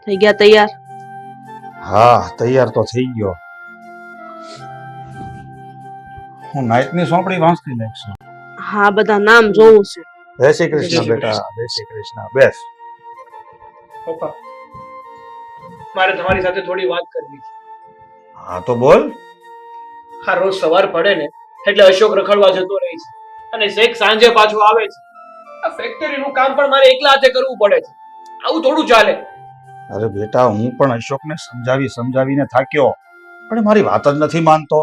થઈ ગયા તૈયાર? હા, તૈયાર તો થઈ ગયો. હું નાઈટની સોંપડી વાંચતી લઈશું. હા, બધા નામ જોવું છે. જય શ્રી કૃષ્ણ બેટા, જય શ્રી કૃષ્ણ. બેસ. પપ્પા, મારે તમારી સાથે થોડી વાત કરવી છે. હા તો બોલ. હા, રોજ સવાર પડે ને એટલે અશોક રખડવા જતો રહે છે અને શેખ સાંજે પાછો આવે છે. આ ફેક્ટરીનું કામ પણ મારે એકલા હાથે કરવું પડે છે. આવું થોડું ચાલે. અરે બેટા, હું પણ અશોકને સમજાવીને થાક્યો, પણ મારી વાત જ નથી માનતો.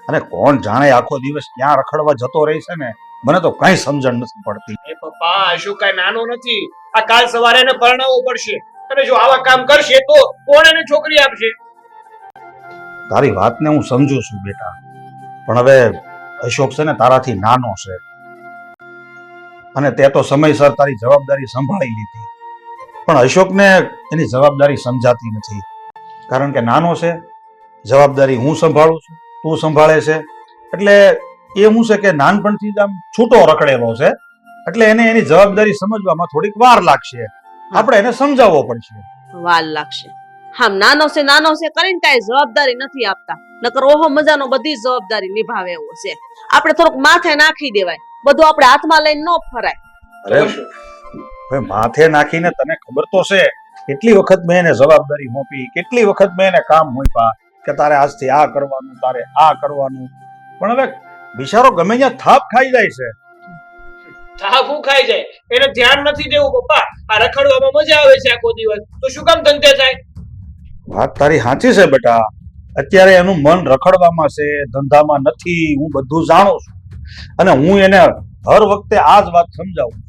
અને કોણ જાણે આખો દિવસ ક્યાં રખડવા જતો રહે છે ને, મને તો કઈ સમજણ નથી પડતી. એ પપ્પા, અશોક કઈ નાનો નથી. આ કાલ સવારે એને પરણાવવો પડશે અને જો આવા કામ કરશે તો કોણ એને છોકરી આપશે? તારી વાતને હું સમજુ છું બેટા, પણ હવે અશોક છે ને તારાથી નાનો છે અને તે તો સમયસર તારી જવાબદારી સંભાળી લીધી, પણ અશોકને એની જવાબદારી સમજાતી નથી. કારણ કે નાનો છે, જવાબદારી હું સંભાળું છું, તું સંભાળે છે, એટલે એ શું છે કે નાનપણથી જ આમ છૂટો રખડેલો છે, એટલે એને એની જવાબદારી સમજવામાં થોડીક વાર લાગશે. આપણે એને સમજાવવો પડશે. વાર લાગશે? હા, નાનો છે કરીને કઈ જવાબદારી નથી આપતા, નકર ઓહો મજાનો બધી જવાબદારી નિભાવે એવો છે. આપણે થોડુંક માથે નાખી દેવાય, બધું આપણે હાથમાં લઈને ન ફરાય. અરે હવે માથે નાખીને તને ખબર તો છે કેટલી વખત મેં એને જવાબદારી સોંપી, કેટલી વખત મેં એને કામ સોંપ્યા કે તારે આજથી આ કરવાનું, તારે આ કરવાનું, પણ હવે બિચારો ગમે ત્યાં થાપ ખાઈ જાય છે. થાપ હું ખાઈ જાય એને ધ્યાન નથી દેવું પપ્પા. આ રખડવામાં મજા આવે છે આખો દિવસ, તો શું કામ ધંધે જાય? વાત તારી સાચી છે બેટા, અત્યારે એનું મન રખડવામાં છે, ધંધામાં નથી. હું બધું જાણું છું અને હું એને હર વખતે આ જ વાત સમજાવું છું.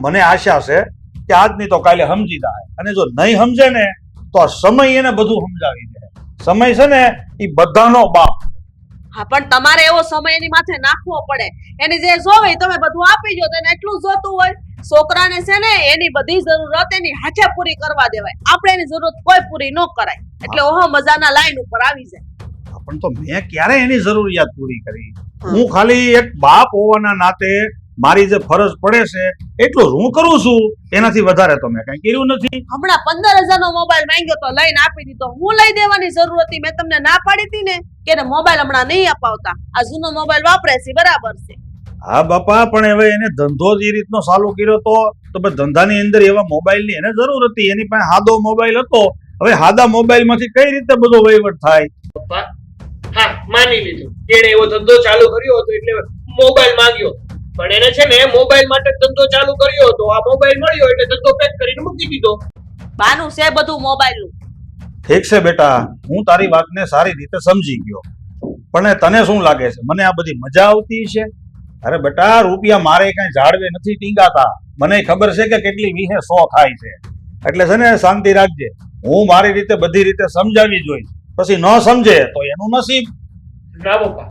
મને આશા છે કે આજની તો કાલે સમજી જાય, અને જો નહીં સમજે ને તો આ સમય એને બધું સમજાવી દે. સમય છે ને એ બધાનો બાપ. હા, પણ તમારે એવો સમય એની માથે નાખવો પડે. એને જે જોવે તમે બધું આપી દો, તેને એટલું જ જોતું હોય. છોકરાને છે ને એની બધી જરૂરત એની હાથે પૂરી કરવા દેવાય, આપણે એની જરૂરત કોઈ પૂરી ન કરાય, એટલે ઓહો મજાના લાઈન ઉપર આવી જાય. પણ તો મેં ક્યારે એની જરૂરિયાત પૂરી કરી? હું ખાલી એક બાપ હોવાના નાતે મારી જે ફરજ પડે છે એટલું જ હું કરું છું, એનાથી વધારે તો મેં કઈ કર્યું નથી. હમણાં 15,000 નો મોબાઈલ માંગ્યો તો લઈને આપી દીધો. હું લઈ દેવાની જરૂર હતી? મેં તમને ના પાડી હતી ને કે મોબાઈલ હમણાં નહીં અપાવતા, આ જૂનો મોબાઈલ વાપરે છે, બરાબર છે. હા બાપા, પણ હવે એને ધંધો જ એ રીતનો ચાલુ કર્યો તો ધંધાની અંદર એવા મોબાઈલની એને જરૂર હતી. એની પાસે સાદો મોબાઈલ હતો, હવે સાદા મોબાઈલ માંથી કઈ રીતે બધો વહીવટ થાય? પપ્પા, હા માની લીધું એને એવો ધંધો ચાલુ કર્યો હતો એટલે મોબાઈલ માંગ્યો, પણ એને છે ને મોબાઈલ માટે ધંધો ચાલુ કર્યો હતો. આ મોબાઈલ મળ્યો એટલે ધંધો પેક કરીને મૂકી દીધો. બાનું છે બધું મોબાઈલ નું. ઠીક છે બેટા, હું તારી વાતને સારી રીતે સમજી ગયો, પણ તને શું લાગે છે મને આ બધી મજા આવતી છે? અરે બેટા, રૂપિયા મારે કઈ ઝાડવે નથી ટીંગાતા. મને ખબર છે કે કેટલી 20-100 થાય છે, એટલે છે ને શાંતિ રાખજે. હું મારી રીતે બધી રીતે સમજાવી જોઈશ, પછી ન સમજે તો એનું નસીબ. ના પપ્પા,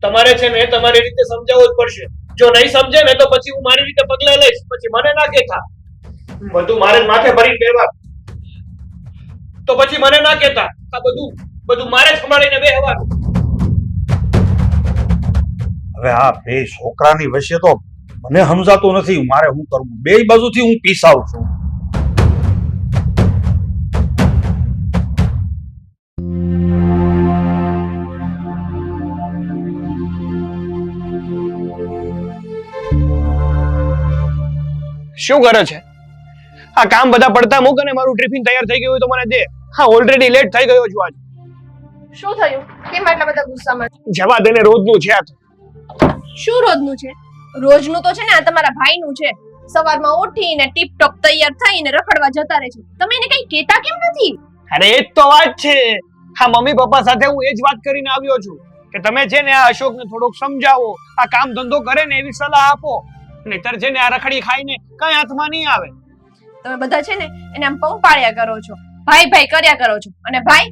તમારે છે ને તમારી રીતે સમજાવવું જ પડશે. જો નહીં સમજે ને તો પછી હું મારી રીતે પગલા લઈશ, પછી મને ના કહેતા. બધું મારે જ માથે ભરીને બેવા, તો પછી મને ના કહેતા. આ બધું મારે જ સંભાળીને બેહવાનું. હવે આ બે છોકરાની વચ્ચે તો મને સમજાતું નથી મારે શું કરવું. બે બાજુથી હું પીસાવ છું. શું કરે છે? આ કામ બધા પડતા મૂક અને મારું ટિફિન તૈયાર થઈ ગયું હોય તો મને દે. હા, ઓલરેડી લેટ થઈ ગયો છું આજ. શું થયું? કેમ આટલા બધા ગુસ્સામાં? જવા દે ને, રોજનું છે આ તો. શું રોજનું છે? રોજનું તો છે ને આ તમારા ભાઈનું છે. સવારમાં ઉઠીને ટીપટોપ તૈયાર થઈને રખડવા જતા રહે છે. તમે એને કઈ કહેતા કેમ નથી? અરે એ જ તો વાત છે. હા, મમ્મી પપ્પા સાથે હું એ જ વાત કરીને આવ્યો છું કે તમે છે ને આ અશોકને થોડોક સમજાવો, આ કામ ધંધો કરે ને એવી સલાહ આપો, નહીતર છે ને આ રખડી ખાઈને કઈ હાથમાં નહીં આવે. તમે બધા છે ને એને આમ પંપાળ્યા કરો છો, ભાઈ ભાઈ કર્યા કરો છો, અને ભાઈ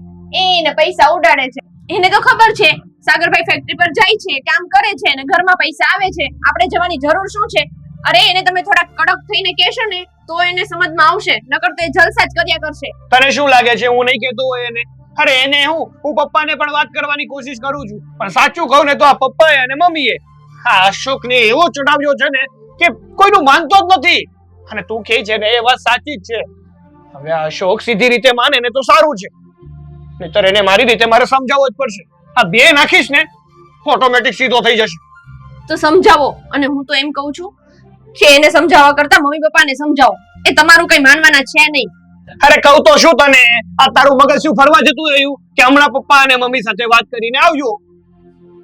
એને પૈસા ઉડાડે છે. એને તો ખબર છે સાગરભાઈ ફેક્ટરી પર જાય છે, કામ કરે છે અને ઘરમાં પૈસા આવે છે, આપણે જવાની જરૂર શું છે? અરે એને તમે થોડા કડક થઈને કહેશો ને તો એને સમજમાં આવશે, નકર તો એ જલસા જ કર્યા કરશે. તને શું લાગે છે હું નહીં કહેતો હોય એને? અરે એને હું પપ્પાને પણ વાત કરવાની કોશિશ કરું છું, પણ સાચું કહું ને તો આ પપ્પાએ અને મમ્મીએ આ અશોકને એવો ચડાવ્યો છે ને કે કોઈનું માનતો જ નથી. અને તું કહે છે ને એ વાત સાચી જ છે. હવે આ અશોક સીધી રીતે માને ને તો સારું છે, નહીતર એને મારી રીતે મારે સમજાવવો જ પડશે. આ બે નાખીશ ને ઓટોમેટિક સીધો થઈ જશે. તો સમજાવો. અને હું તો એમ કહું છું કે એને સમજાવવા કરતા મમ્મી પપ્પાને સમજાવો, એ તમારું કઈ માનવાના છે નહીં. અરે કહું તો શું તને, આ તારું મગજ શું ફરવા જતું રહ્યું કે હમણાં પપ્પા અને મમ્મી સાથે વાત કરીને આવજો.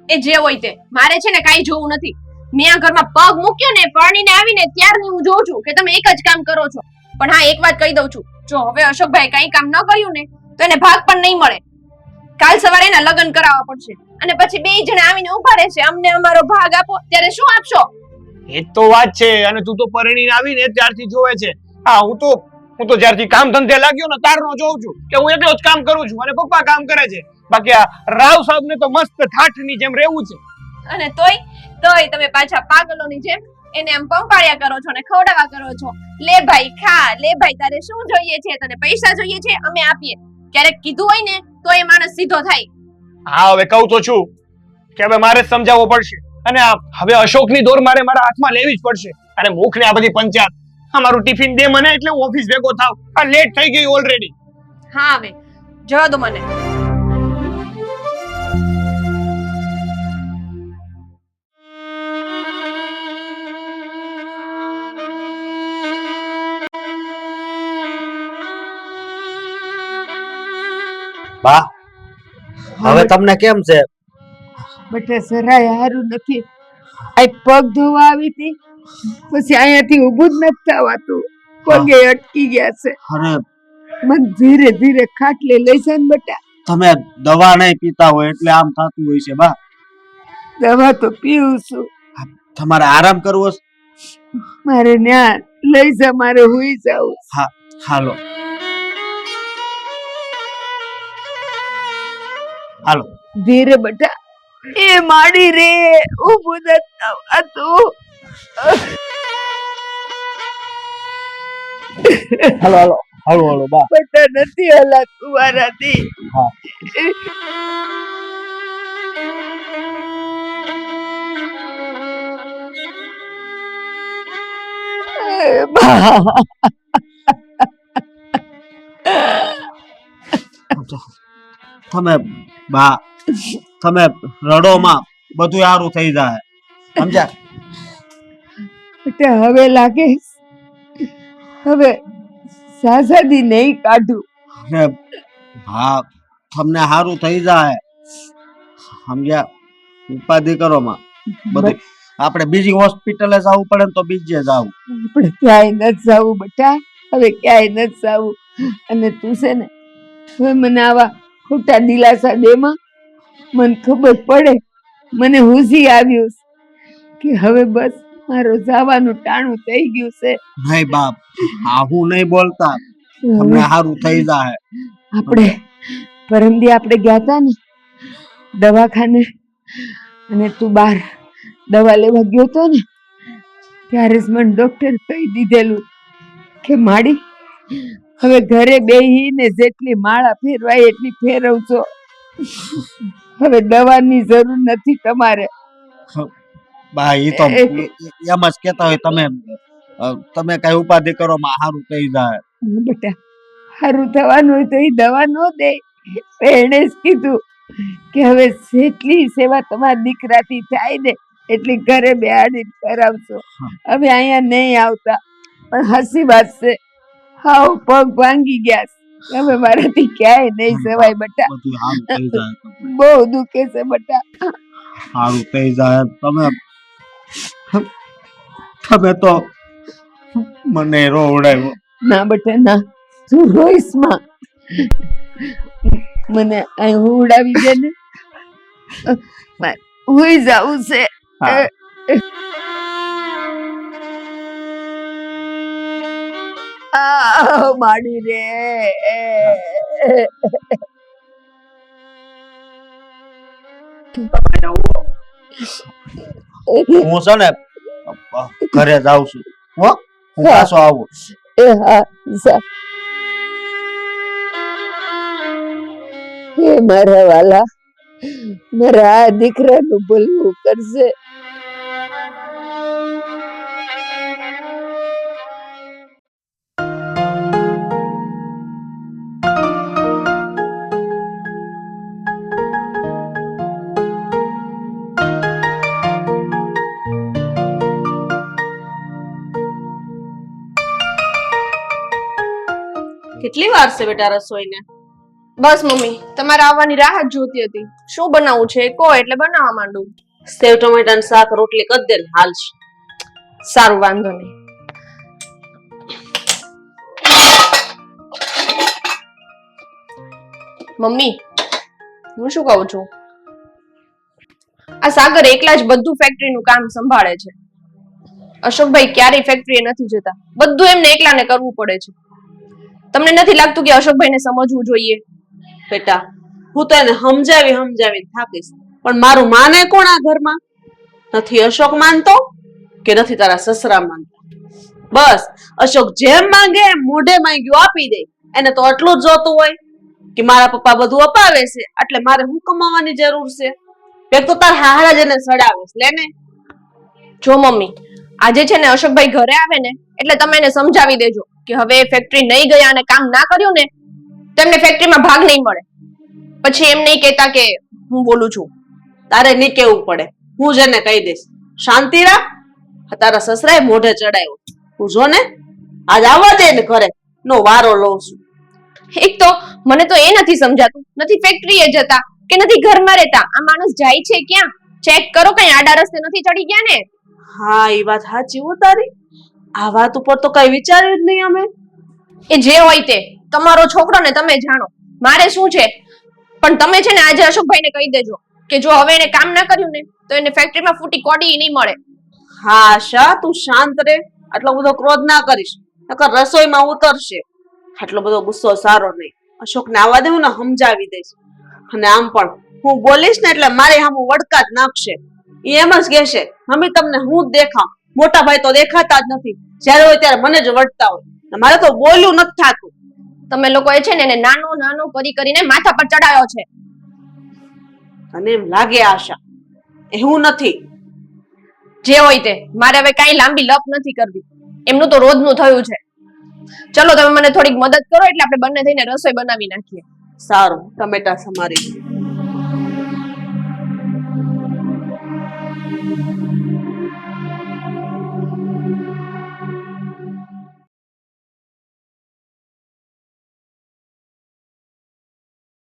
એ જે હોય તે, મારે છે ને કાઈ જોવું નથી. મેં આ ઘરમાં પગ મૂક્યો ને પરણીને આવીને ત્યારની હું જોઉં છું કે તમે એક જ કામ કરો છો. પણ હા, એક વાત કહી દઉં છું, જો હવે અશોકભાઈ કઈ કામ ન કર્યું ને તો એને ભાગ પણ નહીં મળે. કાલ સવારે એના લગ્ન કરાવવા પડશે, અને પછી બે જણા આવીને ઉભા રહેશે, અમને અમારો ભાગ આપો. ત્યારે શું આપશો? એ તો વાત છે. અને તું તો પરણીને આવીને ત્યારથી જોવે છે. હા, હું તો જ્યારથી કામ ધંધે લાગ્યો ને તારનો જોઉં છું કે હું એકલો જ કામ કરું છું અને પપ્પા કામ કરે છે. બાકી આ રાવ સાહેબ ને તો મસ્ત ઠાઠની જેમ રહેવું છે. અને તોય તમે પાછા પાગલોની જેમ એને આમ પંપાળ્યા કરો છો ને ખવડાવવા કરો છો. લે ભાઈ ખા, લે ભાઈ તારે શું જોઈએ છે, તને પૈસા જોઈએ છે, અમે આપીએ. ક્યારેક કીધું હોય ને તો એ માણસ સીધો થાય. હા, હવે કહું તો છું કે હવે મારે જ સમજાવવો પડશે, અને હવે અશોકની દોર મારે મારા હાથમાં લેવી જ પડશે. અને મુખને આ બધી પંચાયત, અમારું ટિફિન દે મને એટલે હું ઓફિસ ભેગો થાવ. આ લેટ થઈ ગઈ ઓલરેડી. હા, હવે જવા દો મને. બા, હવે તમને કેમ છે? બેટા જરાય હારું નથી. આ પગ ધોવા આવી હતી, પછી અહીંયાથી ઊભું જ નથી થવાતું, પગે અટકી ગયા છે. અરે મને ધીરે ધીરે ખાટલે લઈ જાય ને બેટા. તમે દવા નહીં પીતા હોય એટલે આમ થતું હોય છે બા. દવા તો પીવું છું. તમારે આરામ કરવો છે? મારે ન્યા લઈ જા, મારે હુઈ જાવું. હા, હાલો હાલો. ધીરે બેટા. એ માડી રે, ઊભું નથી થવાતું. હાલો હાલો હાલો હાલો બા. બેટા નથી હલાતું મારાથી. હા. તમે બા, તમે રડો માં, બધું સારું થઈ જાય, સમજ્યા? બેટા હવે લાગે હવે સાસાદી નહીં કાઢું. અરે બા, તમને સારું થઈ જાય, સમજ્યા? ઉપાધિ કરો માં. બધું આપણે બીજી હોસ્પિટલે જવું પડે ને તો બીજે જવું. આપણે ક્યાંય નથી જવું બેટા, હવે ક્યાંય નથી જવું. અને તું છે ને હવે મને આવા ખોટા દિલાસા દેમાં, મને ખબર પડે, મને હુસી આવ્યું કે હવે બસ મારો જવાનું ટાણું થઈ ગયું છે. નહીં બાપ, આ હું નહીં બોલતા, તમને સારું થઈ જાય. આપણે પરમદી આપણે ગયા હતા ને દવાખાને, અને તું બહાર દવા લેવા ગયો હતો ને, ત્યારે જ મને ડોક્ટર કહી દીધેલું કે માડી હવે ઘરે બેહીને જેટલી માળા ફેરવાય એટલી ફેરવજો, હવે દવાની જરૂર નથી તમારે. બા, એ તો એમ જ કેતા હોય, તમે કઈ ઉપાધિ કરો માં સારું થઈ જાય. બેટા સારું થવાનું હોય તો એ દવા ન દે. એણે જ કીધું કે હવે જેટલી સેવા તમારા દીકરાથી થાય ને એટલી ઘરે બેહાડીને કરાવશો. હવે અહીંયા નહીં આવતા. પણ હસી વાત છે, હાવ પગ ભાંગી ગયા છે, હવે મારાથી ક્યાંય નહીં જવાય બેટા. બધું સારું થઈ જાય, બહુ દુખે છે બેટા. સારું થઈ જાય. તમે તો મને રોવડાવ્યો. ના બેટા ના, તું રોઈસ માં. મને અહીં હુવડાવી દે ને, હુઈ જાવું છે. હા. માડી રે. હું છે ને ઘરે જાઉં છું હો હું પાછો આવું. હા જા. હે મારા વાલા, મારા આ દીકરાનું ભલું કરશે. કેટલી વાર છે બેટા રસોઈને? બસ મમ્મી, તમારા આવવાની રાહ જ જોતી હતી. શું બનાવવું છે કહો એટલે બનાવવા માંડું. સેવ ટમેટાનું શાક રોટલી કરી દે ને હાલ છે. સારું, વાંધો નહીં. મમ્મી, હું શું કહું છું, આ સાગર એકલા જ બધું ફેક્ટરીનું કામ સંભાળે છે. અશોકભાઈ ક્યારેય ફેક્ટરીએ નથી જતા. બધું એમને એકલાને કરવું પડે છે. તમને નથી લાગતું કે અશોકભાઈને સમજવું જોઈએ? બેટા હું તો એને સમજાવી થાકીશ, પણ મારું માને કોણ આ ઘરમાં? નથી અશોક માનતો કે નથી તારા સસરા માનતા. બસ અશોક જેમ માંગે એમ મોઢે માંગ્યું આપી દે. એને તો આટલું જ જોતું હોય કે મારા પપ્પા બધું અપાવે છે એટલે મારે હું કમાવાની જરૂર છે. એક તો તાર હારા જ એને સડાવે છે. લે ને. જો મમ્મી, આજે છે ને અશોકભાઈ ઘરે આવે ને એટલે તમે એને સમજાવી દેજો કે હવે એ ફેક્ટરી નહીં ગયા અને કામ ના કર્યું ને તો એમને ફેક્ટરીમાં ભાગ નહીં મળે. પછી એમ નહીં કહેતા કે હું બોલું છું. તારે નહીં કેવું પડે, હું જ એને કહી દઈશ. શાંતિ રાખ. તારા સસરાએ મોઢે ચડાયો. તું જો ને આજ આવવા દે ને ઘરે, નો વારો લઉં છું. એક તો મને તો એ નથી સમજાતું, નથી ફેક્ટરીએ જતા કે નથી ઘરમાં રહેતા. આ માણસ જાય છે ક્યાં? ચેક કરો, કઈ આડા રસ્તે નથી ચડી ગયા ને? હા એ વાત સાચી હો તારી. આ વાત ઉપર તો કઈ વિચાર્યું જ નહીં અમે. એ જે હોય તે તમારો છોકરો ને તમે જાણો, મારે શું છે. પણ તમે છે ને આજે અશોકભાઈને કહી દેજો કે જો હવે એને કામ ના કર્યું ને તો એને ફેક્ટરીમાં ફૂટી કોડી નહીં મળે. હા આશા તું શાંત રે. આટલો બધો ક્રોધ ના કરીશ, નકર રસોઈમાં ઉતરશે. આટલો બધો ગુસ્સો સારો નહીં. અશોકને આવવા દેવું ને સમજાવી દઈશ. અને આમ પણ હું બોલીશ ને એટલે મારી સામે વડકા જ નાખશે. એ એમ જ કહેશે મમ્મી તમને હું જ દેખાવ, મોટા ભાઈ તો દેખાતા જ નથી. જ્યારે હોય ત્યારે મને જ વળતા હોય. મારે તો બોલ્યું નથી થાતું. તમે લોકોએ છે ને એને નાનો નાનો કરીને માથા પર ચડાવ્યો છે. અને એમ લાગે આશા, એવું નથી. જે હોય તે, મારે હવે કઈ લાંબી લપ નથી કરવી. એમનું તો રોજનું થયું છે. ચલો તમે મને થોડીક મદદ કરો એટલે આપણે બંને થઈને રસોઈ બનાવી નાખીએ. સારું, ટમેટા સમારી.